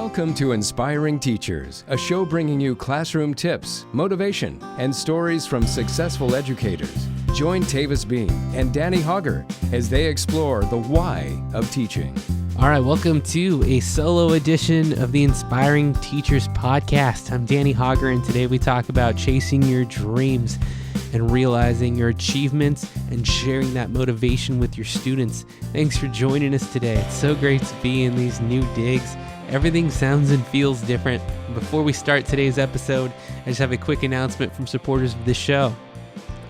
Welcome to Inspiring Teachers, a show bringing you classroom tips, motivation, and stories from successful educators. Join Tavis Bean and Danny Hauger as they explore the why of teaching. All right, welcome to a solo edition of the Inspiring Teachers podcast. I'm Danny Hauger, and today we talk about chasing your dreams and realizing your achievements and sharing that motivation with your students. Thanks for joining us today. It's so great to be in these new digs. Everything sounds and feels different. Before we start today's episode, I just have a quick announcement from supporters of this show.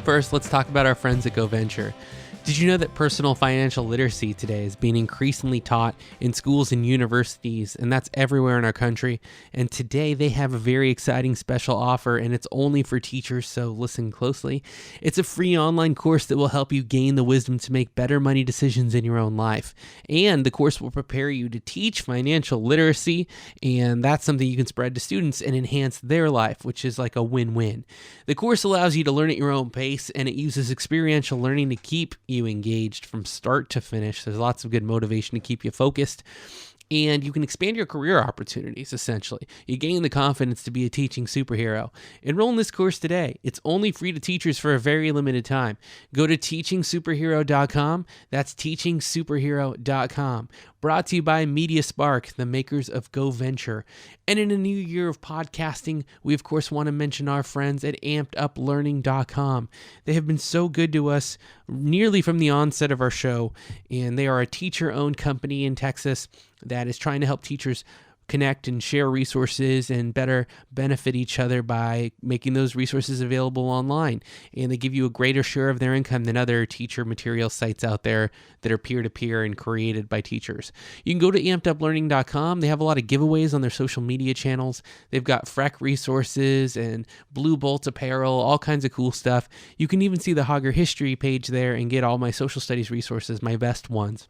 First, let's talk about our friends at GoVenture. Did you know that personal financial literacy today is being increasingly taught in schools and universities, and that's everywhere in our country? And today they have a very exciting special offer, and it's only for teachers, so listen closely. It's a free online course that will help you gain the wisdom to make better money decisions in your own life. And the course will prepare you to teach financial literacy, and that's something you can spread to students and enhance their life, which is like a win-win. The course allows you to learn at your own pace, and it uses experiential learning to keep you engaged from start to finish. There's lots of good motivation to keep you focused, and you can expand your career opportunities, essentially. You gain the confidence to be a teaching superhero. Enroll in this course today. It's only free to teachers for a very limited time. Go to teachingsuperhero.com. That's teachingsuperhero.com. Brought to you by MediaSpark, the makers of GoVenture. And in a new year of podcasting, we of course want to mention our friends at aptitude.com. They have been so good to us nearly from the onset of our show, and they are a teacher-owned company in Texas that is trying to help teachers connect and share resources and better benefit each other by making those resources available online. And they give you a greater share of their income than other teacher material sites out there that are peer-to-peer and created by teachers. You can go to ampeduplearning.com. They have a lot of giveaways on their social media channels. They've got Freck resources and Blue Bolt apparel, all kinds of cool stuff. You can even see the Hauger history page there and get all my social studies resources, my best ones.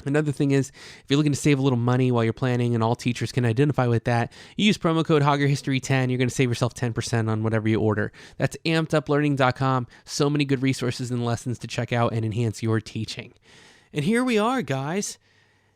Another thing is, if you're looking to save a little money while you're planning, and all teachers can identify with that, you use promo code HaugerHistory10. You're going to save yourself 10% on whatever you order. That's ampeduplearning.com. So many good resources and lessons to check out and enhance your teaching. And here we are, guys.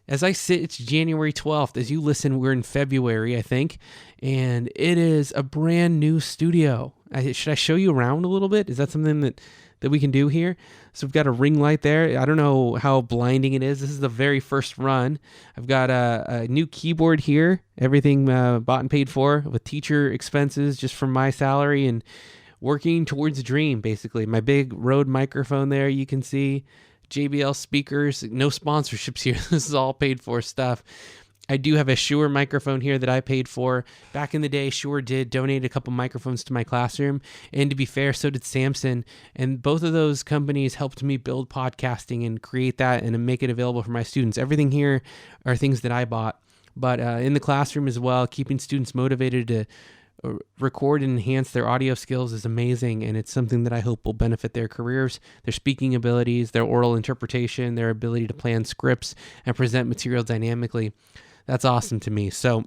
As I sit, it's January 12th. As you listen, we're in February, I think, and it is a brand new studio. Should I show you around a little bit? Is that something that we can do here? So we've got a ring light there. I don't know how blinding it is. This is the very first run. I've got a new keyboard here, everything bought and paid for with teacher expenses just from my salary and working towards a dream, basically. My big Rode microphone there, you can see. JBL speakers, no sponsorships here. This is all paid for stuff. I do have a Shure microphone here that I paid for. Back in the day, Shure did donate a couple microphones to my classroom. And to be fair, so did Samson. And both of those companies helped me build podcasting and create that and make it available for my students. Everything here are things that I bought. But in the classroom as well, keeping students motivated to record and enhance their audio skills is amazing. And it's something that I hope will benefit their careers, their speaking abilities, their oral interpretation, their ability to plan scripts and present material dynamically. That's awesome to me. So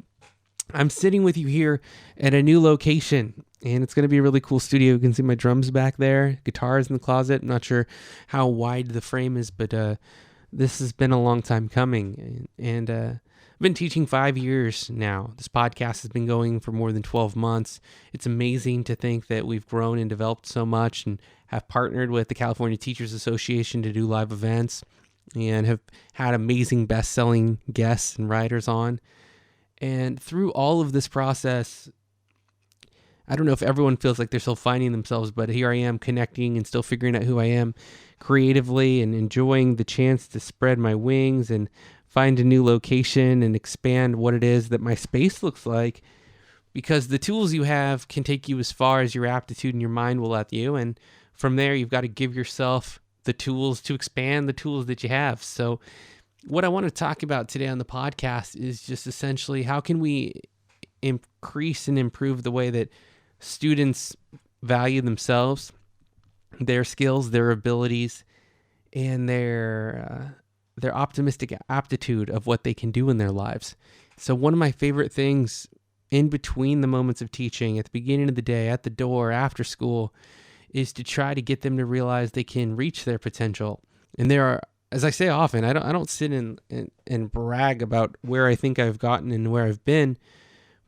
I'm sitting with you here at a new location, and it's going to be a really cool studio. You can see my drums back there, guitars in the closet. I'm not sure how wide the frame is, but this has been a long time coming. And I've been teaching 5 years now. This podcast has been going for more than 12 months. It's amazing to think that we've grown and developed so much and have partnered with the California Teachers Association to do live events, and have had amazing best-selling guests and writers on. And through all of this process, I don't know if everyone feels like they're still finding themselves, but here I am connecting and still figuring out who I am creatively and enjoying the chance to spread my wings and find a new location and expand what it is that my space looks like, because the tools you have can take you as far as your aptitude and your mind will let you. And from there, you've got to give yourself the tools to expand the tools that you have. So what I want to talk about today on the podcast is just essentially how can we increase and improve the way that students value themselves, their skills, their abilities, and their optimistic aptitude of what they can do in their lives. So one of my favorite things in between the moments of teaching, at the beginning of the day, at the door, after school, is to try to get them to realize they can reach their potential. And there are as I say often, I don't sit and brag about where I think I've gotten and where I've been.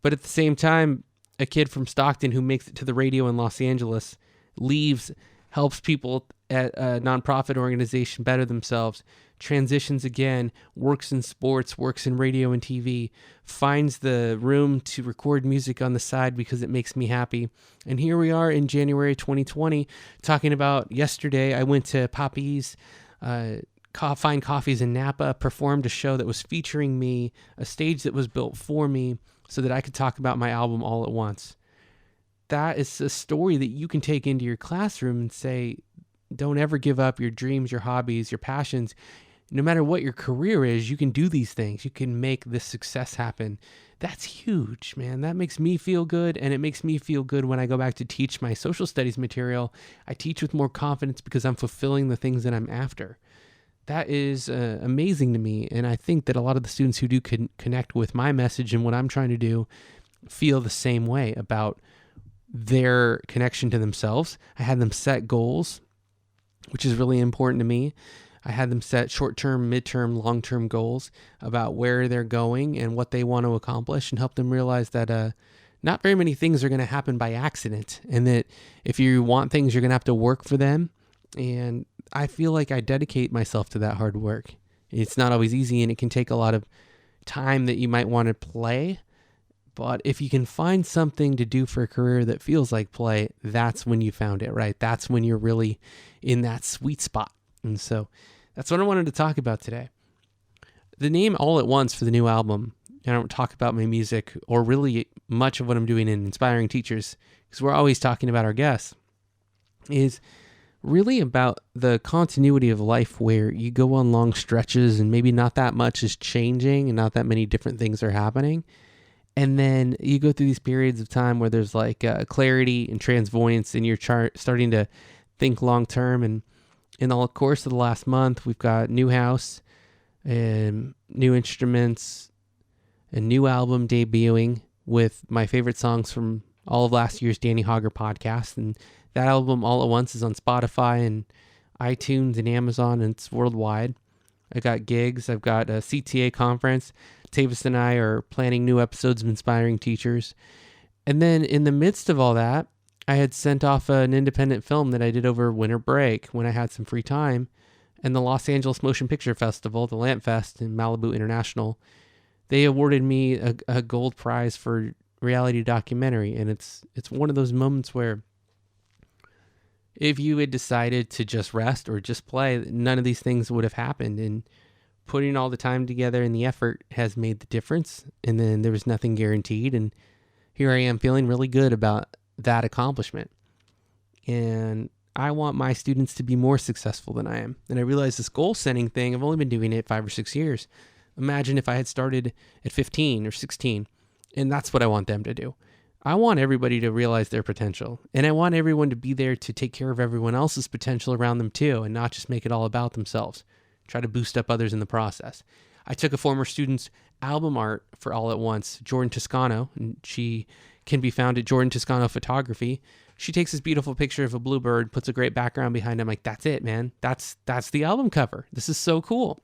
But at the same time, a kid from Stockton who makes it to the radio in Los Angeles, leaves, helps people at a nonprofit organization better themselves, transitions again, works in sports, works in radio and TV, finds the room to record music on the side because it makes me happy. And here we are in January 2020 talking about yesterday I went to Poppy's Fine Coffees in Napa, performed a show that was featuring me, a stage that was built for me so that I could talk about my album all at once. That is a story that you can take into your classroom and say, don't ever give up your dreams, your hobbies, your passions. No matter what your career is, you can do these things. You can make this success happen. That's huge, man. That makes me feel good, and it makes me feel good when I go back to teach my social studies material. I teach with more confidence because I'm fulfilling the things that I'm after. That is amazing to me, and I think that a lot of the students who do connect with my message and what I'm trying to do feel the same way about their connection to themselves. I had them set goals, which is really important to me. I had them set short-term, mid-term, long-term goals about where they're going and what they want to accomplish, and help them realize that not very many things are going to happen by accident, and that if you want things, you're going to have to work for them. And I feel like I dedicate myself to that hard work. It's not always easy, and it can take a lot of time that you might want to play. But if you can find something to do for a career that feels like play, that's when you found it, right? That's when you're really in that sweet spot. And so that's what I wanted to talk about today. The name All at Once for the new album, I don't talk about my music or really much of what I'm doing in Inspiring Teachers, because we're always talking about our guests, is really about the continuity of life where you go on long stretches and maybe not that much is changing and not that many different things are happening. And then you go through these periods of time where there's like clarity and transvoyance, and you're starting to think long term. And in the course of the last month, we've got new house and new instruments, a new album debuting with my favorite songs from all of last year's Danny Hauger podcast. And that album, All at Once, is on Spotify and iTunes and Amazon, and it's worldwide. I got gigs. I've got a CTA conference. Tavis and I are planning new episodes of Inspiring Teachers. And then in the midst of all that, I had sent off an independent film that I did over winter break when I had some free time. And the Los Angeles Motion Picture Festival, the Lamp Fest in Malibu International, they awarded me a gold prize for reality documentary. And it's one of those moments where if you had decided to just rest or just play, none of these things would have happened. And putting all the time together and the effort has made the difference. And then there was nothing guaranteed. And here I am feeling really good about that accomplishment. And I want my students to be more successful than I am. And I realize this goal setting thing, I've only been doing it 5 or 6 years. Imagine if I had started at 15 or 16, and that's what I want them to do. I want everybody to realize their potential, and I want everyone to be there to take care of everyone else's potential around them too, and not just make it all about themselves. Try to boost up others in the process. I took a former student's album art for All at Once, Jordan Toscano, and she can be found at Jordan Toscano Photography. She takes this beautiful picture of a bluebird, puts a great background behind it. I'm like, that's it, man. That's the album cover. This is so cool.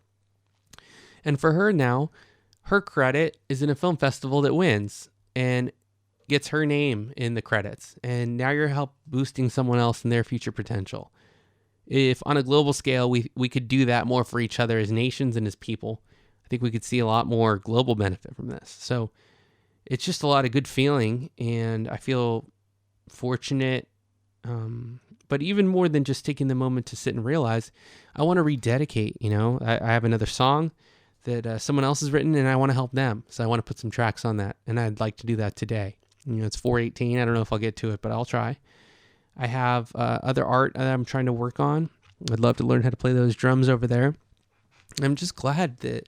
And for her now, her credit is in a film festival that wins and gets her name in the credits. And now you're help boosting someone else in their future potential. If on a global scale, we could do that more for each other as nations and as people, I think we could see a lot more global benefit from this. So it's just a lot of good feeling, and I feel fortunate. But even more than just taking the moment to sit and realize, I want to rededicate. I have another song that someone else has written, and I want to help them. So I want to put some tracks on that, and I'd like to do that today. It's 4:18. I don't know if I'll get to it, but I'll try. I have other art that I'm trying to work on. I'd love to learn how to play those drums over there. I'm just glad that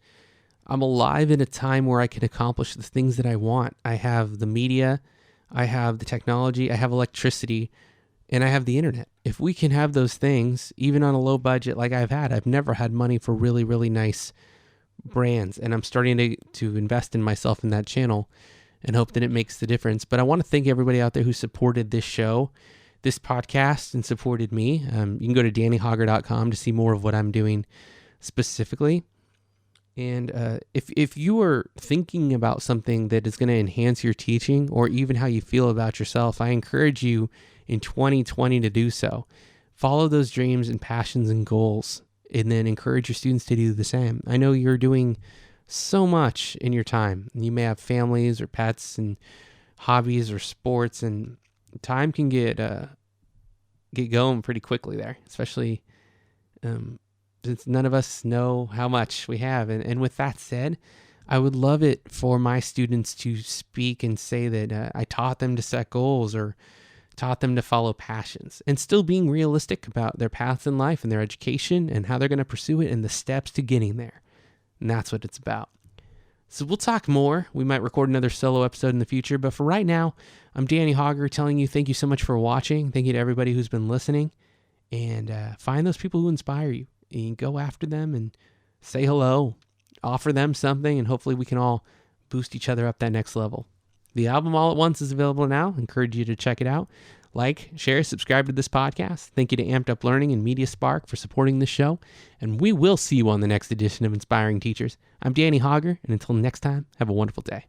I'm alive in a time where I can accomplish the things that I want. I have the media, I have the technology, I have electricity, and I have the internet. If we can have those things, even on a low budget like I've never had money for really, really nice brands. And I'm starting to invest in myself in that channel and hope that it makes the difference. But I want to thank everybody out there who supported this show, this podcast, and supported me. You can go to dannyhauger.com to see more of what I'm doing specifically. And if you are thinking about something that is going to enhance your teaching or even how you feel about yourself, I encourage you in 2020 to do so. Follow those dreams and passions and goals, and then encourage your students to do the same. I know you're doing so much in your time. You may have families or pets and hobbies or sports, and time can get going pretty quickly there, especially since none of us know how much we have. And with that said, I would love it for my students to speak and say that I taught them to set goals or taught them to follow passions, and still being realistic about their paths in life and their education and how they're going to pursue it and the steps to getting there. And that's what it's about. So we'll talk more. We might record another solo episode in the future, but for right now, I'm Danny Hauger telling you thank you so much for watching. Thank you to everybody who's been listening, and find those people who inspire you and go after them and say hello, offer them something, and hopefully we can all boost each other up that next level. The album All at Once is available now. I encourage you to check it out. Like, share, subscribe to this podcast. Thank you to Amped Up Learning and Media Spark for supporting this show. And we will see you on the next edition of Inspiring Teachers. I'm Danny Hauger, and until next time, have a wonderful day.